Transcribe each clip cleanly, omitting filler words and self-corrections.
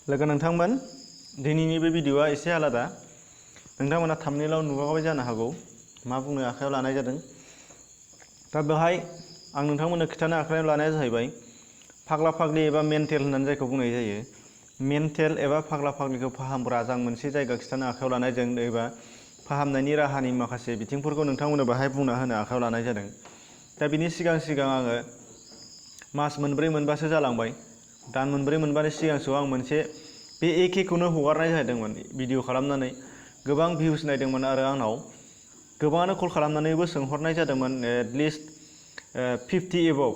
लोगो नोंथांमोन दिनैनि बे भिडिअआ एसे आलादा नोंथांमोना थाम्बनेइलाव नुबाय जानो हागौ मा बुंनो आखायाव लानाय जादों दा बेवहाय आं नोंथांमोननो खिथानो आखायाव लानाया जाहैबाय फाग्ला फाग्लि एबा मेन्टेल होननानै जायखौ बुंनाय जायो मेन्टेल एबा फाग्ला फाग्लिखौ फाहामग्रा आं मोनसे जायगा खिथानो आखायाव लानाय जादों एबा फाहामनायनि राहानि माखासे बिथिंफोरखौ नोंथांमोननो बाहाय बुंना होनो आखायाव लानाय जादों दा बिनि सिगां आङो मास मोनब्रै मोनबासो जालांबाय दान मोनब्रै मोनबानि सिगांसो आं मोनसे बे एखेखौनो हगारनाय जादोंमोन भिडिअ खालामनानै गोबां भिउस नायदोंमोन आरो आंनाव गोबाङानो कल खालामनानैबो सोंहरनाय जादोंमोन एटलिस्ट 50 एबभ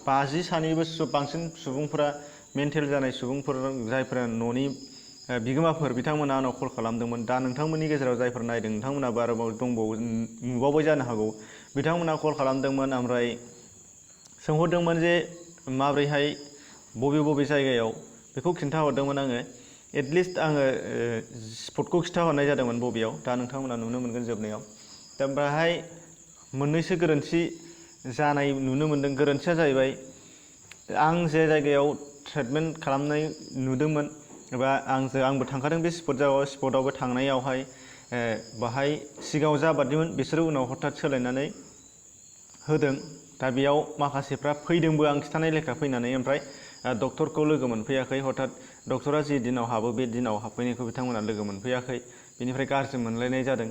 50 सानिबो बांसिन सुबुंफोरा मेन्टेल जानाय सुबुंफोर जायफोरा न'नि बिगोमाफोर बिथांमोना आंनाव कल खालामदोंमोन दा नोंथांमोननि गेजेराव जायफोर नायदों नोंथांमोनाबो आरोबाव दंबावो नुबावबाय जानो हागौ बिथांमोना कल खालामदोंमोन ओमफ्राय सोंहरदोंमोन जे माब्रैहाय बबे जायगायाव बेखौ खिन्थाहरदोंमोन आङो एटलिस्ट आङो स्पटखौ खिन्थाहरनाय जादोंमोन बबेयाव दा नोंथांमोना नुनो मोनगोन जोबनायाव दा बेहाय मोननैसो गोरोन्थि जानाय नुनो मोनदों गोरोन्थिया जाहैबाय आं जे जायगायाव ट्रिटमेन्ट खालामनाय नुदोंमोन एबा आंबो थांखादों बे स्पटआवबो थांनायावहाय बाहाय सिगाङाव जाबादिमोन बिसोरो उनाव हथात सोलायनानै होदों दा बेयाव माखासेफ्रा फैदोंबो आं खिथानाय लेखा फैनानै ओमफ्राय डक्टरखौ लोगो मोनफैयाखै हथात डक्टरा जि दिनाव हाबो बे दिनाव हाबफैनायखौ बिथांमोना लोगो मोनफैयाखै बेनिफ्राय गाज्रि मोनलायनाय जादों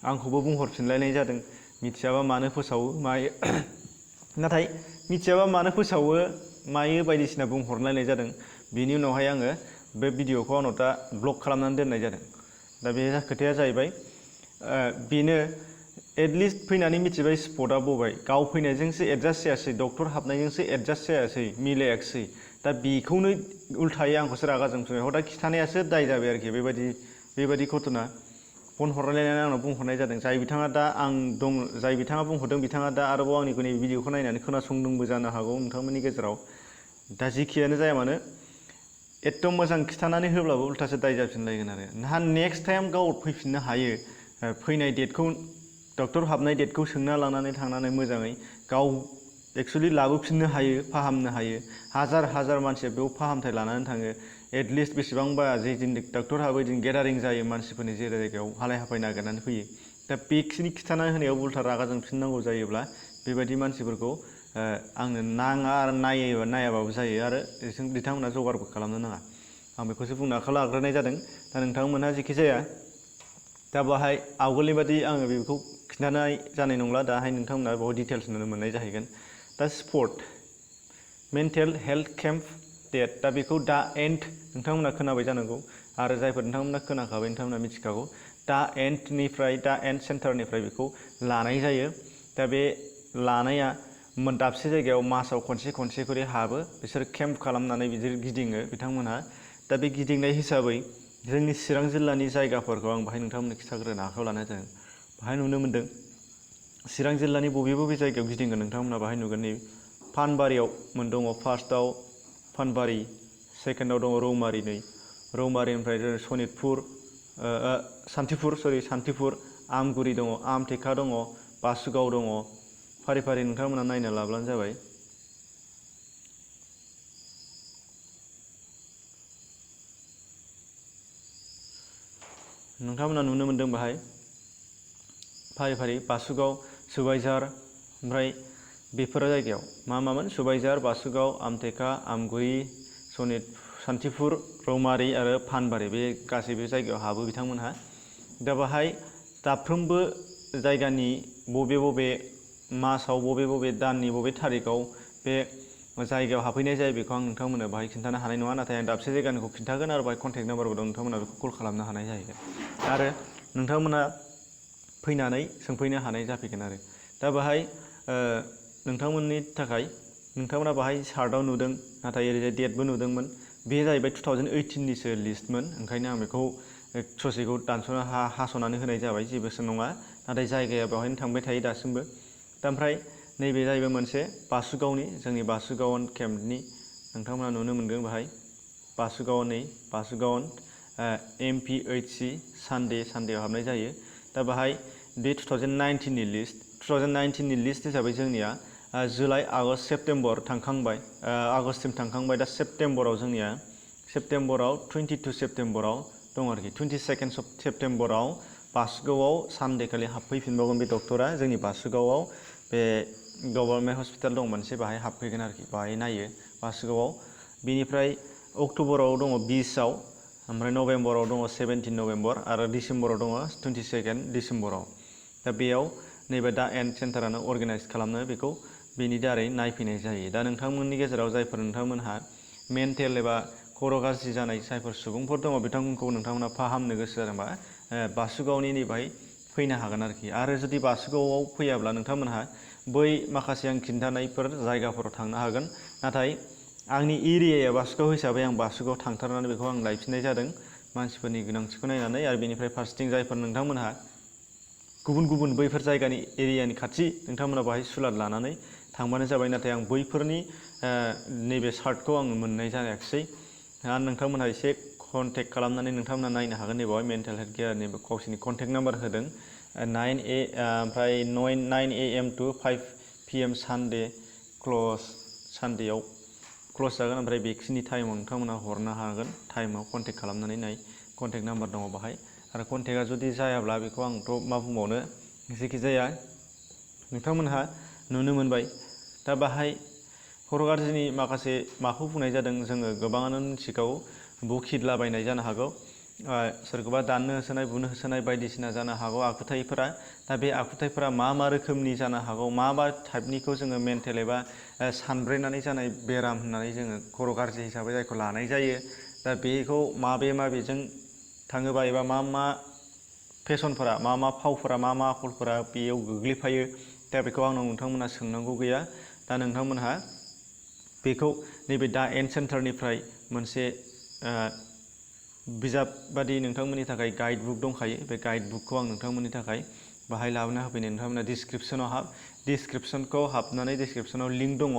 आंखौबो बुंहरफिनलायनाय जादों मिथियाबा मानो फोसावो मायो नाथाय मिथियाबा मानो फोसावो मायो बायदिसिना बुंहरलायनाय जादों बिनि उनावहाय आङो बे भिडिअखौ आंनाव दा ब्लक खालामनानै दोननाय जादों दा बे खोथाया जाहैबाय बेनो एटलिस्ट फैनानै मिथिबाय स्पटआ बबाय गाव फैनायजोंसो एडजास्ट जायासै डक्टर हाबनायजोंसो एडजास्ट जायासै मिलायाखिसै दा बेखौनो उल्थायै आंखौसो रागा जोंफिनबाय हथात खिथानायासो दाय जाबाय आरोखि बेबायदि घटना फन हरलायनानै आंनाव बुंहरनाय जादों जाय बिथाङा दा जाय बिथाङा बुंहरदों बिथाङा दा आरोबाव आंनि नैबे भिडिअखौ नायनानै खोनासंदोंबो जानो हागौ नोंथांमोननि गेजेराव दा जिखियानो जाया मानो एकदम मोजां खिथानानै होब्लाबो उल्थासो दाय जाफिनलायगोन आरो नोंहा नेक्स्ट टाइम गाव फैफिननो हायो फैनाय डेटखौ डक्टर हाबनाय डेटखौ सोंना लानानै थांनानै मोजाङै गाव एक्सुवेलि लाबोफिननो हायो फाहामनो हायो हाजार मानसिया बेयाव फाहामथाय लानानै थाङो एटलिस्ट बेसेबांबा जे दिन डक्टर हाबो दिन गेदारिं जायो मानसिफोरनि जे जायगायाव हालाय हाफाय नागिरनानै फैयो दा बेखिनि खिथानानै होनायाव उल्था रागा जोंफिननांगौ जायोब्ला बेबायदि मानसिफोरखौ आंनो नाङा आरो नायाबाबो जायो आरो बिथांमोना जगारबो खालामनो नाङा आं बेखौसो बुंनो आखायाव लाग्रोनाय जादों दा नोंथांमोनहा जेखि जाया दा बाहाय आवगोलनि बादि आङो बेखौ खिन्थानाय जानाय नंला दाहाय नोंथांमोना बहुत डिटेल्स नुनो मोननाय जाहैगोन दा spot mental health camp date दा बेखौ दा एन्ड नोंथांमोना खोनाबाय जानांगौ आरो जायफोर नोंथांमोना खोनाखाबाय नोंथांमोना मिथिखागौ दा एन्ड सेन्टारनिफ्राय बेखौ लानाय जायो दा बे लानाया दाबसे जायगायाव मासाव खनसे खरि हाबो बिसोर केम्प खालामनानै बिदि गिदिङो बिथांमोनहा दा बे गिदिंनाय हिसाबै जोंनि चिरां जिल्लानि जायगाफोरखौ आं बाहाय नोंथांमोननो खिथाग्रोनो आखायाव लानाय जादों बाहाय नुनो मोन्दों चिरां जिल्लानि बबे जायगायाव गिदिंगोन नोंथांमोना बाहाय नुगोन नै फानबारियाव दङ फार्स्टआव फानबारि सेकेन्डआव दङ रौमारि रौमारिनिफ्राय सनितपुर सान्थिपुर आमगुरि दङ आमथेखा दङ बासुगाव दङ फारि फारि नोंथांमोना नायना लाब्लानो जाबाय नोंथांमोना नुनो मोन्दों बाहाय फारि फारि बासुगाव सुबाइझार ओमफ्राय बेफोर जायगायाव मामोन सुबाइझार बासुगाव आमथेखा आमगुरि सान्थिपुर रौमारि आरो फानबारि बे गासैबो जायगायाव हाबो बिथांमोनहा दा बाहाय दाफ्रोमबो जायगानि बबे मासाव बबे दाननि बबे थारिखआव बे जायगायाव हाबफैनाय जायो बेखौ आं नोंथांमोननो बाहाय खिन्थानो हानाय नङा नाथाय आं दाबसे जायगानिखौ खिन्थागोन आरो बाहाय कन्टेक्ट नाम्बारबो दं नोंथांमोना बेखौ कल खालामनो हानाय जाहैगोन आरो नोंथांमोना फैनानै सोंफैनो हानाय जाफैगोन आरो दा बाहाय नोंथांमोननि थाखाय नोंथांमोना बाहाय चार्टआव नुदों नाथाय ओरैजाय डेटबो नुदोंमोन बे जाहैबाय 2018निसो लिस्टमोन ओंखायनो आं बेखौ ससेखौ हास'नानै होनाय जाबाय जेबोसो नङा नाथाय जायगाया बेवहायनो थांबाय थायो दासिमबो दा ओमफ्राय नैबे जाहैबाय मोनसे बासुगावनि जोंनि बासुगावन केम्पनि नोंथांमोना नुनो मोनगोन बाहाय बासुगावन MPHC सानडेयाव हाबनाय जायो दा बाहाय बे 2019नि लिस्ट हिसाबै जोंनिया जुलाइ आगष्ट सेप्तेम्बर थांखांबाय आगष्टसिम थांखांबाय दा सेप्तेम्बराव जोंनिया सेप्टेम्बराव 22 सेप्टेम्बराव दं आरोखि 22 सेप्टेम्बराव बासुगावआव सानडे खालि हाबफैफिनबावगोन बे डक्टरा जोंनि बासुगावआव बे गभर्नमेन्ट हस्पिटाल दं मोनसे बाहाय हाबफैगोन आरोखि बाहाय नायो बासुगावआव बिनिफ्राय अक्ट'बराव दङ 20आव ओमफ्राय नभेम्बराव दङ 17 नभेम्बर आरो डिसेम्बराव दङ 22 डिसेम्बराव दा बेयाव नैबे दा एन्ड सेन्टारानो अर्गानाइज खालामनो बेखौ बेनि दारै नायफैनाय जायो दा नोंथांमोननि गेजेराव जायफोर नोंथांमोनहा मेन्टेल एबा खर' गाज्रि जानाय जायफोर सुबुंफोर दङ बिथांमोनखौ नोंथांमोना फाहामनो गोसो जादोंबा बासुगावनि नैबाहाय फैनो हागोन आरोखि आरो जुदि बासुगावआव फैयाब्ला नोंथांमोनहा बै माखासे आं खिन्थानायफोर जायगाफोराव थांनो हागोन नाथाय आंनि एरियाया बासुगाव हिसाबै आं बासुगाव थांथारनानै बेखौ आं लायफिननाय जादों मानसिफोरनि गोनांथिखौ नायनानै आरो बेनिफ्राय फारसेथिं जायफोर नोंथांमोनहा गुबुन गुबुन बैफोर जायगानि एरियानि खाथि नोंथांमोना बाहाय सुलाद लानानै थांबानो जाबाय नाथाय आं बैफोरनि नैबे चार्टखौ आं मोननाय जायाखिसै आरो नोंथांमोनहा एसे कन्टेक्ट खालामनानै नोंथांमोना नायनो हागोन नैबावहाय मेन्टेल हेल्थ केयारनि गावसोरनि कन्टेक्ट नाम्बार होदों 9 AM to 5 PM सानडे क्ल'ज सानडेयाव क्ल'ज जागोन ओमफ्राय बेखिनि टाइमाव नोंथांमोना हरनो हागोन टाइमाव कन्टेक्ट खालामनानै नाय कन्टेक्ट नाम्बार दङ बाहाय आरो कन्टेक्टआ जुदि जायाब्ला बेखौ आंथ' मा बुंबावनो जेखिजाया नोंथांमोनहा नुनो मोनबाय दा बाहाय खर' गाज्रिनि माखासे माखौ बुंनाय जादों जोङो गोबाङानो मिथिगौ बुखिदलाबायनाय जानो हागौ सोरखौबा दाननो होसोनाय बुनो होसोनाय बायदिसिना जानो हागौ आखुथायफोरा दा बे आखुथायफोरा मा रोखोमनि जानो हागौ मा टाइपनिखौ जोङो मेन्टेल एबा सानब्रेनानै जानाय बेराम होननानै जोङो खर' गाज्रि हिसाबै जायखौ लानाय जायो दा बेखौ माबेजों थाङोबा एबा मा फेसनफोरा मा फावफोरा मा आखलफोरा बेयाव गोग्लैफायो दा बेखौ आंनाव नोंथांमोनहा सोंनांगौ गैया दा नोंथांमोनहा बेखौ नैबे दा एन्ड सेन्टारनिफ्राय मोनसे बिजाब बादि नोंथांमोननि थाखाय गाइड बुक दंखायो बे गाइड बुकखौ आं नोंथांमोननि थाखाय बाहाय लाबोना होफैनो नोंथांमोना डिसक्रिपसनाव हाबनानै डिसक्रिपसनाव लिंक दङ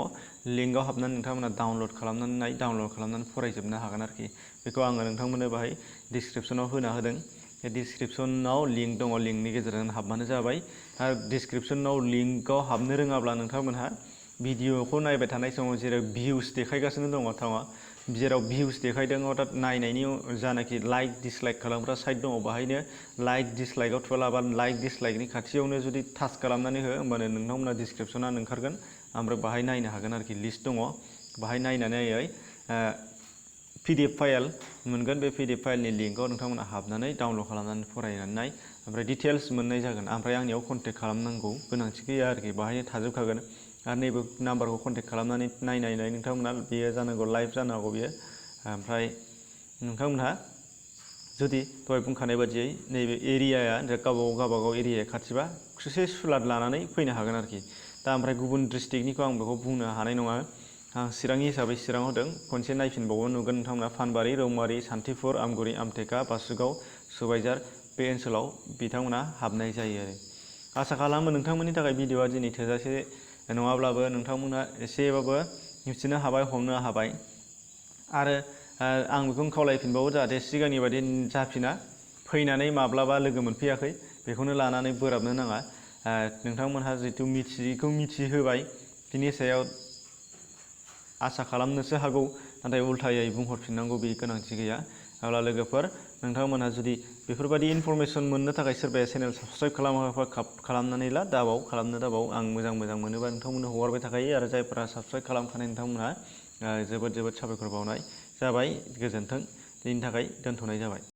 लिंकआव हाबनानै नोंथांमोना डाउनलड खालामनानै फरायजोबनो हागोन आरोखि बेखौ आङो नोंथांमोननो बाहाय डिसक्रिपसनाव होना होदों बे डिसक्रिपसनाव लिंक दङ लिंकनि गेजेरजों हाबबानो जाबाय आरो डिसक्रिपसनाव लिंकआव हाबनो रोङाब्ला नोंथांमोनहा भिडिअखौ नायबाय थानाय समाव जेराव भिउस देखायगासिनो दङ जेराव भिउस देखायदों अर्थात नायनायनि जानाखि लाइक डिसलाइक खालामग्रा साइट दङ बाहायनो लाइक डिसलाइकआव थुवालाबा लाइक डिसलाइकनि खाथियावनो जुदि टाच खालामनानै हो होमबानो नोंथांमोना डिसक्रिपसना ओंखारगोन ओमफ्राय बाहाय नायनो हागोन आरोखि लिस्ट दङ बाहाय नायनानै PDF फाइल मोनगोन बे PDF फाइलनि लिंकआव नोंथांमोना हाबनानै डाउनलड खालामनानै फरायनानै नाय ओमफ्राय डिटेल्स मोननाय जागोन ओमफ्राय आंनियाव कन्टेक्ट खालामनांगौ गोनांथि गैया आरोखि बाहायनो थाजोबखागोन आरो नैबे नाम्बारखौ कन्टेक्ट खालामनानै नाय नोंथांमोना बेयो जानांगौ लाइभ जानो हागौ बेयो ओमफ्राय नोंथांमोनहा जुदि दहाय बुंखानाय बादियै नैबे एरियाया गावबागाव एरियाया खाथिबा ससे सुलाद लानानै फैनो हागोन आरोखि दा ओमफ्राय गुबुन डिस्ट्रिक्टनिखौ आं बेखौ बुंनो हानाय नङा आं चिरांनि हिसाबै चिराङाव होदों खनसे नायफिनबावो नुगोन नोंथांमोना फानबारि रौमारि सान्थिफुर आमगुरि आमटेका बासुगाव सुबाइजार बे ओनसोलाव बिथांमोना हाबनाय जायो आरो आसा खालामो नोंथांमोननि थाखाय भिडिअआ दिनै थोजासे नङाब्लाबो नोंथांमोना एसेबाबो मिथिनो हाबाय हमनो हाबाय आरो आं बेखौनो खावलायफिनबावो जाहाथे सिगांनि बायदि जाफिना फैनानै माब्लाबा लोगो मोनफैयाखै बेखौनो लानानै बोराबनो नाङा नोंथांमोनहा जिहेतु मिथियैखौ मिथिहोबाय बिनि सायाव आसा खालामनोसो हागौ नाथाय उल्थायै बुंहरफिननांगौ बे गोनांथि गैया अब्ला लोगोफोर नोंथांमोनहा जुदि बेफोरबायदि इनफरमेसन मोननो थाखाय सोरबाया चेनेल साबस्क्राइब खालामनानै ला खालामनो दाबाव आं मोजां मोनोबा नोंथांमोननो हगारबाय थाखायो आरो जायफोरा साबस्क्राइब खालामखानाय नोंथांमोनहा जोबोद साबायखर बावनाय जाबाय गोजोन्थों दिनैनि थाखाय दोनथ'नाय जाबाय।